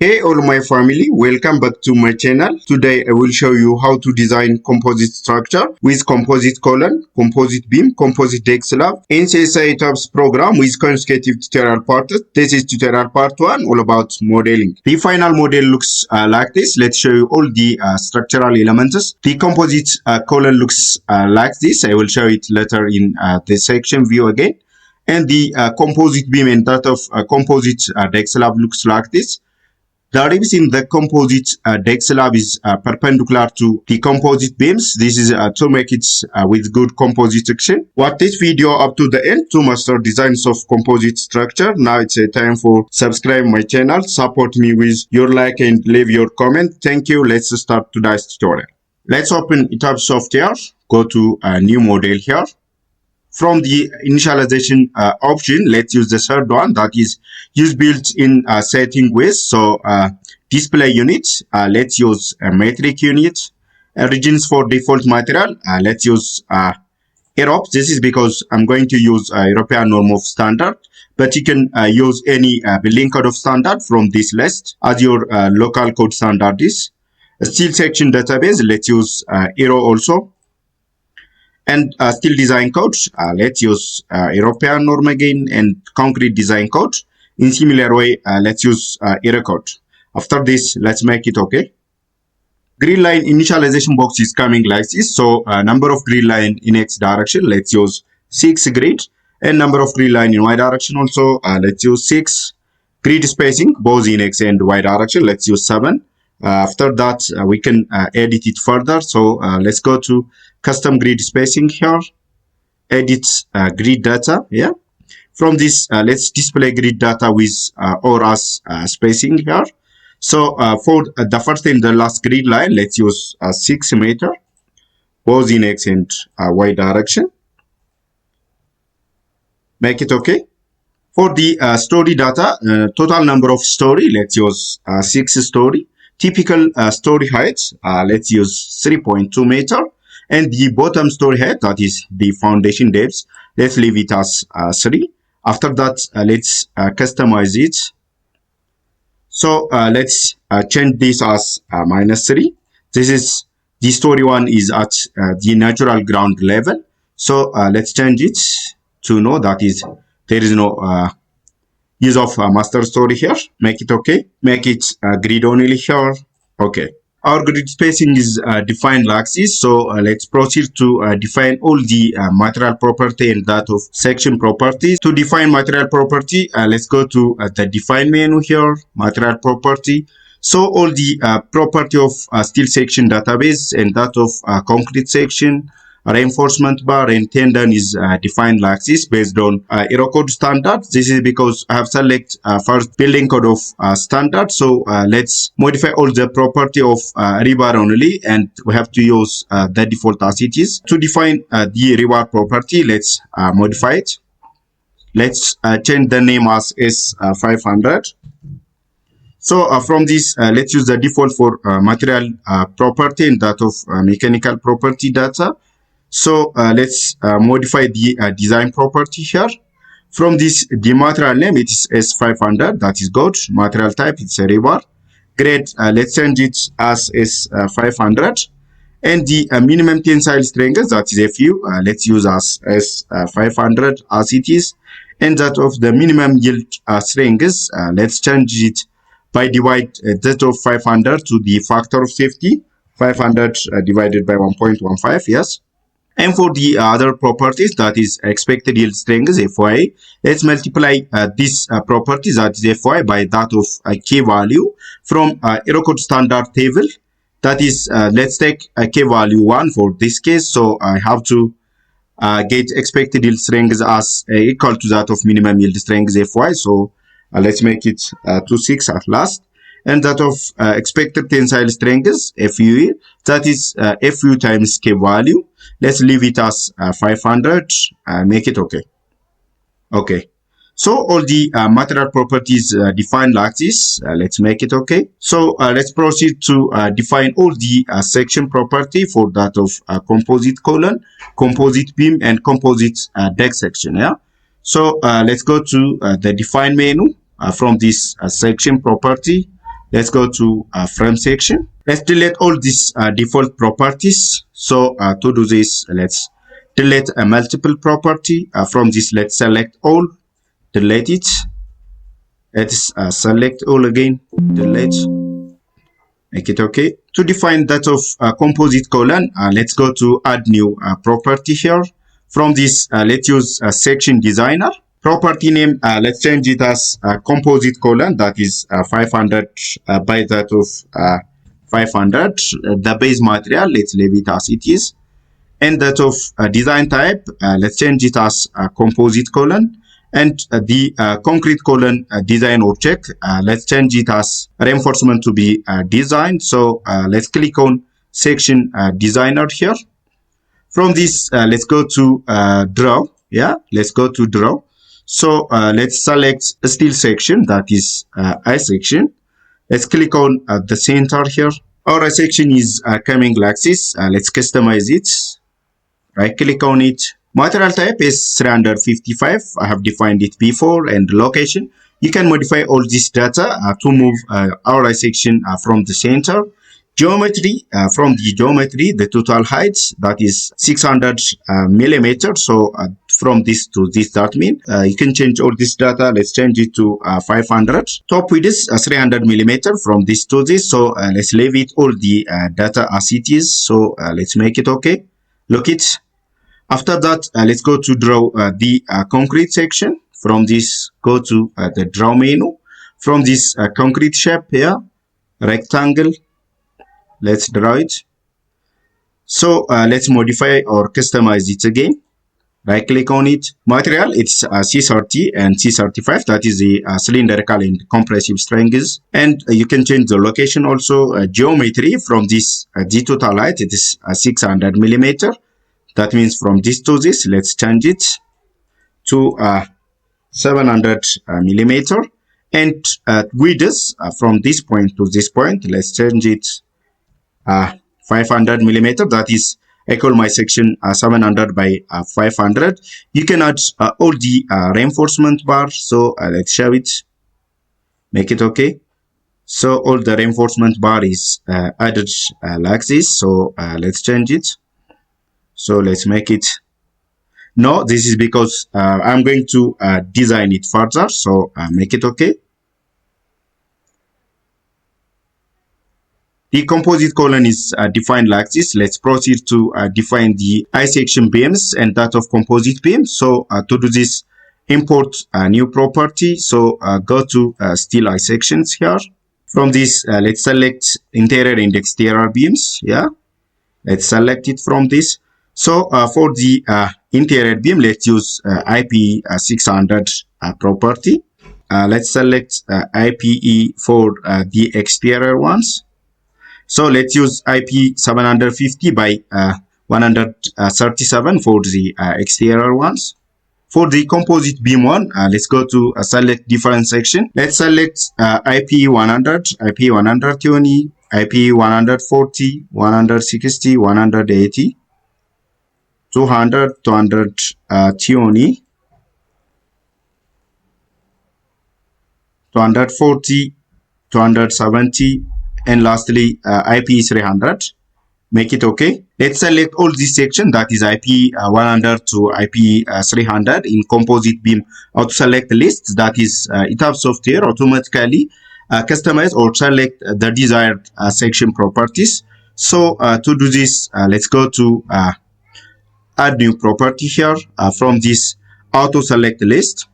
Hey all my family, welcome back to my channel. Today I will show you how to design composite structure with composite column, composite beam, composite deck slab in CSI ETABS program with consecutive tutorial parts. This is tutorial part 1 all about modeling. The final model looks like this. Let's show you all the structural elements. The composite column looks like this. I will show it later in the section view again. And the composite beam and that of composite deck slab looks like this. The ribs in the composite deck slab is perpendicular to the composite beams. This is to make it with good composite section. Watch this video up to the end to master designs of composite structure. Now it's a time for subscribe my channel, support me with your like and leave your comment. Thank you. Let's start today's tutorial. Let's open ETABS software. Go to a new model here. From the initialization option, let's use the third one, that is use built-in setting with. So display unit, let's use a metric unit. Regions for default material, let's use Europe. This is because I'm going to use European norm of standard, but you can use any building code of standard from this list as your local code standard is. Steel section database, let's use Euro also. And steel design code, let's use European norm again, and concrete design code. In similar way, let's use Euro code. After this, let's make it okay. Grid line initialization box is coming like this. So number of grid line in X direction, let's use 6 grid. And number of grid line in Y direction also, let's use 6. Grid spacing, both in X and Y direction, let's use 7. After that, we can edit it further. So let's go to custom grid spacing here, edit grid data. Yeah, from this, let's display grid data with or as spacing here. So for the first and the last grid line, let's use 6 meter, both in X and Y direction. Make it okay. For the story data, total number of story, let's use 6 story. Typical story height, let's use 3.2 meter. And the bottom story height, that is the foundation depth, let's leave it as 3. After that, let's customize it. So let's change this as -3. This is the story one is at the natural ground level. So let's change it to no, that is there is no use of master story here. Make it okay. Make it grid only here. Okay. Our grid spacing is defined like this. So let's proceed to define all the material property and that of section properties. To define material property, let's go to the define menu here, material property. So all the property of steel section database and that of concrete section, reinforcement bar and tendon is defined like this based on Euro code standard. This is because I have select first building code of standard. So let's modify all the property of rebar only, and we have to use the default as it is. To define the rebar property, let's modify it. Let's change the name as S500. So from this, let's use the default for material property and that of mechanical property data. So let's modify the design property here. From this, the material name, it is S500, that is good. Material type, it's a rebar. Grade, let's change it as S500. And the minimum tensile strength, that is FU, let's use as S500 as it is. And that of the minimum yield strength, let's change it by divide that of 500 to the factor of safety. 500 divided by 1.15, yes. And for the other properties, that is expected yield strength, FY, let's multiply this property, that is FY, by that of K value from Euro code standard table. That is, let's take K value 1 for this case. So I have to get expected yield strength as equal to that of minimum yield strength, FY. So let's make it 2.6 at last. And that of expected tensile strength, FU, that is FU times K value. Let's leave it as 500 and make it okay. Okay. So all the material properties defined like this. Let's make it okay. So let's proceed to define all the section property for that of composite column, composite beam, and composite deck section. Yeah. So let's go to the define menu from this section property. Let's go to frame section. Let's delete all these default properties. So to do this, let's delete a multiple property. From this, let's select all, delete it. Let's select all again, delete, make it okay. To define that of composite column, let's go to add new property here. From this, let's use section designer. Property name, let's change it as composite column, that is 500 by that of 500. The base material, let's leave it as it is. And that of design type, let's change it as composite column. And the concrete column design object, let's change it as reinforcement to be designed. So let's click on section designer here. From this, let's go to draw. Yeah, let's go to draw. So let's select a steel section, that is I section. Let's click on the center here. Our I section is coming like this. Let's customize it. Right click on it. Material type is 355. I have defined it before. And location, you can modify all this data to move our I section from the center. Geometry, from the geometry, the total height, that is 600 millimeters. So from this to this, that means you can change all this data. Let's change it to 500. Top width is 300 millimeters from this to this. So let's leave it all the data as it is. So let's make it okay. Look it. After that, let's go to draw the concrete section. From this, go to the draw menu. From this concrete shape here, rectangle, let's draw it. So let's modify or customize it again. Right click on it. Material, it's C30 and C35. That is the cylindrical and compressive strengths. And you can change the location also. Geometry, from this the total height, it is 600 millimeter. That means from this to this, let's change it to 700 millimeter. And width, from this point to this point, let's change it 500 millimeter. That is equal my section 700 by 500. You can add all the reinforcement bar. So let's show it, make it okay. So all the reinforcement bar is added like this. So let's change it. So let's make it. No, this is because I'm going to design it further. So make it okay. The composite column is defined like this. Let's proceed to define the I section beams and that of composite beams. So to do this, import a new property. So go to steel I sections here. From this, let's select interior and exterior beams. Yeah, let's select it from this. So for the interior beam, let's use IP 600 property. Let's select IPE for the exterior ones. So let's use IP 750 by 137 for the exterior ones. For the composite beam one, let's go to select different section. Let's select IP 100, IP 120, IP 140, 160, 180, 200, 220, 240, 270, and lastly IP 300. Make it okay. Let's select all this section, that is IP 100 to IP 300 in composite beam auto select list. That is ETABS software automatically customize or select the desired section properties. So to do this, let's go to add new property here. From this auto select list,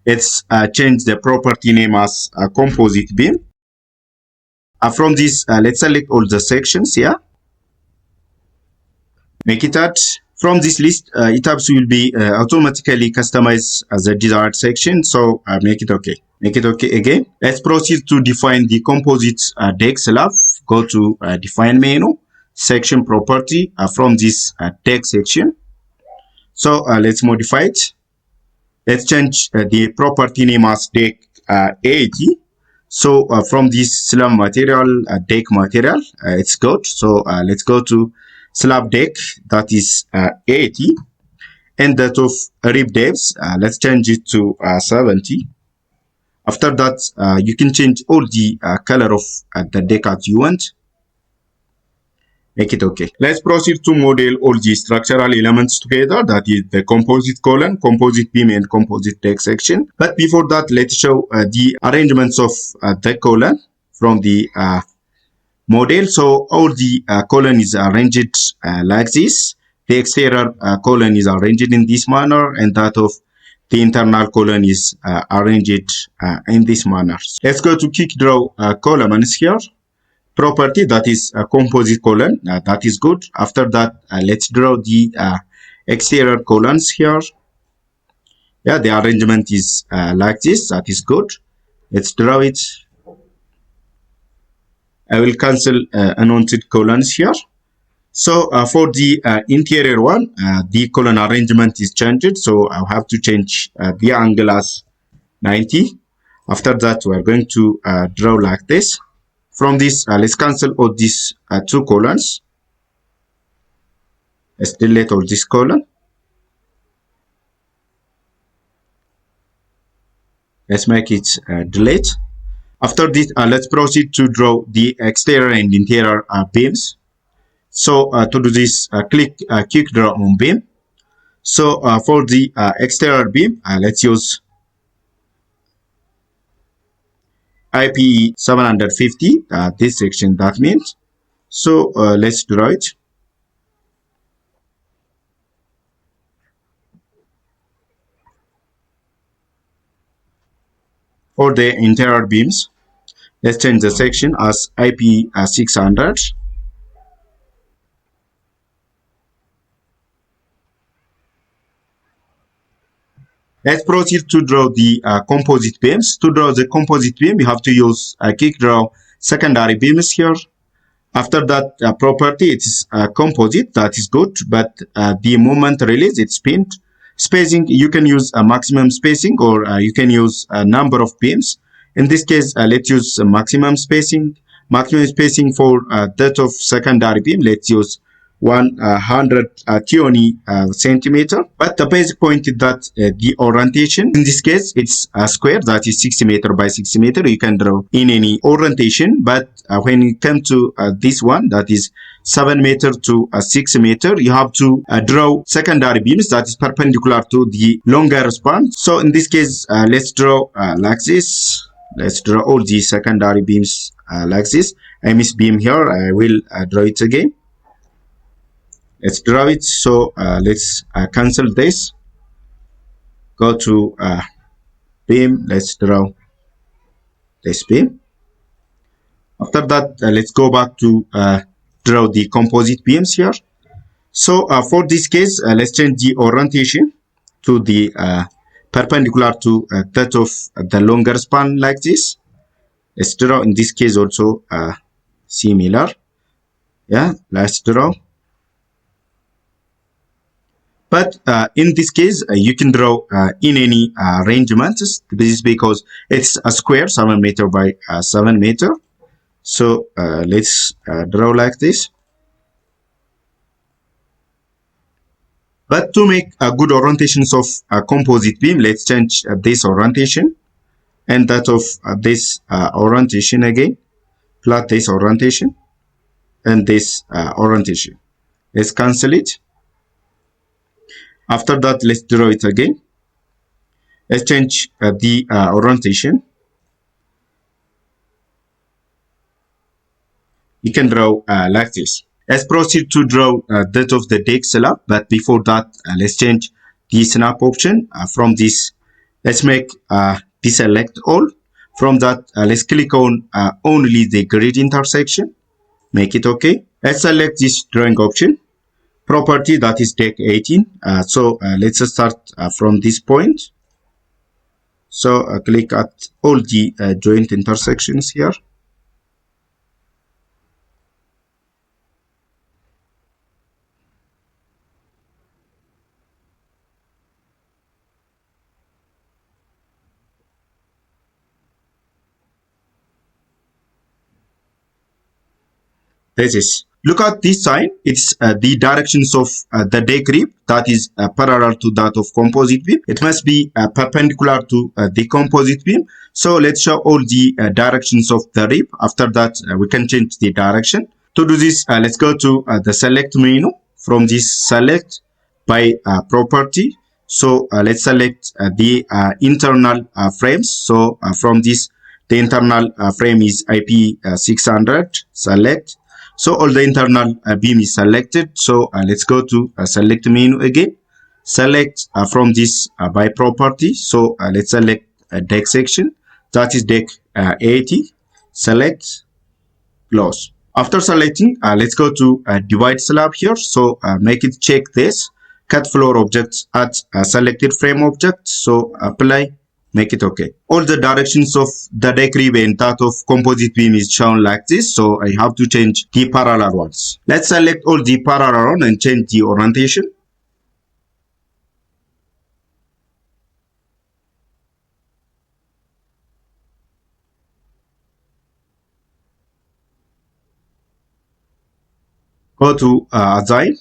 let's change the property name as composite beam. From this, let's select all the sections here. Make it add. From this list, ETABS will be automatically customized as a desired section. So make it okay. Make it okay again. Let's proceed to define the composite deck slab. Go to define menu, section property from this deck section. So let's modify it. Let's change the property name as deck 80. So from this slab material, deck material, it's good. So let's go to slab deck, that is 80. And that of rib depths, let's change it to 70. After that, you can change all the color of the deck as you want. Make it okay. Let's proceed to model all the structural elements together. That is the composite column, composite beam, and composite deck section. But before that, let's show the arrangements of the column from the model. So all the column is arranged like this. The exterior column is arranged in this manner, and that of the internal column is arranged in this manner. Let's go to quick draw columns here. Property, that is a composite column, that is good. After that, let's draw the exterior columns here. Yeah, the arrangement is like this. That is good. Let's draw it. I will cancel unwanted columns here. So for the interior one, the column arrangement is changed. So I'll have to change the angle as 90. After that, we're going to draw like this. From this, let's cancel all these two columns. Let's delete all this column. Let's make it delete. After this, let's proceed to draw the exterior and interior beams. So to do this, click quick draw on beam. So for the exterior beam, let's use IP 750, this section, that means. So let's draw it. For the interior beams, let's change the section as IP 600. Let's proceed to draw the composite beams. To draw the composite beam, you have to use quick draw secondary beams here. After that property, it is composite, that is good, but the moment release, it's pinned. Spacing, you can use a maximum spacing, or you can use a number of beams. In this case, let's use maximum spacing. Maximum spacing for that of secondary beam, let's use 120 centimeter. But the basic point is that the orientation, in this case, it's a square, that is 60 meter by 60 meter. You can draw in any orientation, but when you come to this one, that is 7 meter to 6 meter, you have to draw secondary beams that is perpendicular to the longer span. So in this case, let's draw like this. Let's draw all the secondary beams like this. I miss beam here. I will draw it again. Let's draw it. So let's cancel this. Go to beam. Let's draw this beam. After that, let's go back to draw the composite beams here. So for this case, let's change the orientation to the perpendicular to that of the longer span like this. Let's draw in this case also similar. Yeah, let's draw. But in this case, you can draw in any arrangements. This is because it's a square, 7 meter by 7 meter. So let's draw like this. But to make a good orientations of a composite beam, let's change this orientation and that of this orientation again, plus this orientation and this orientation. Let's cancel it. After that, let's draw it again. Let's change the orientation. You can draw like this. Let's proceed to draw that of the deck slab, but before that, let's change the snap option from this. Let's make deselect all. From that, let's click on only the grid intersection. Make it okay. Let's select this drawing option. Property, that is deck 18. So let's start from this point. So click at all the joint intersections here. This is Look at this sign. It's the directions of the deck rib that is parallel to that of composite beam. It must be perpendicular to the composite beam. So let's show all the directions of the rib. After that, we can change the direction. To do this, let's go to the select menu. From this select by property. So let's select the internal frames. So from this, the internal frame is IP600. Select. So all the internal beam is selected. So let's go to select menu again. Select from this by property. So let's select deck section. That is deck 80. Select, close. After selecting, let's go to divide slab here. So make it check this. Cut floor objects at selected frame object. So apply. Make it okay. All the directions of the deck rib and that of composite beam is shown like this. So I have to change the parallel ones. Let's select all the parallel one and change the orientation. Go to Assign,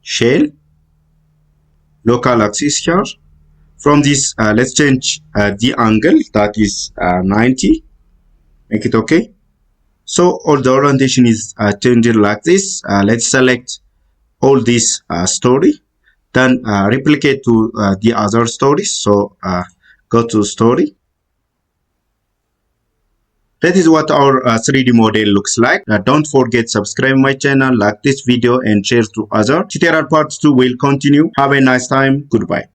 Shell, Local Axis here. From this, let's change the angle, that is 90. Make it okay. So all the orientation is changed like this. Let's select all this story. Then replicate to the other stories. So go to story. That is what our 3D model looks like. Don't forget subscribe my channel, like this video and share to others. Tutorial part 2 will continue. Have a nice time. Goodbye.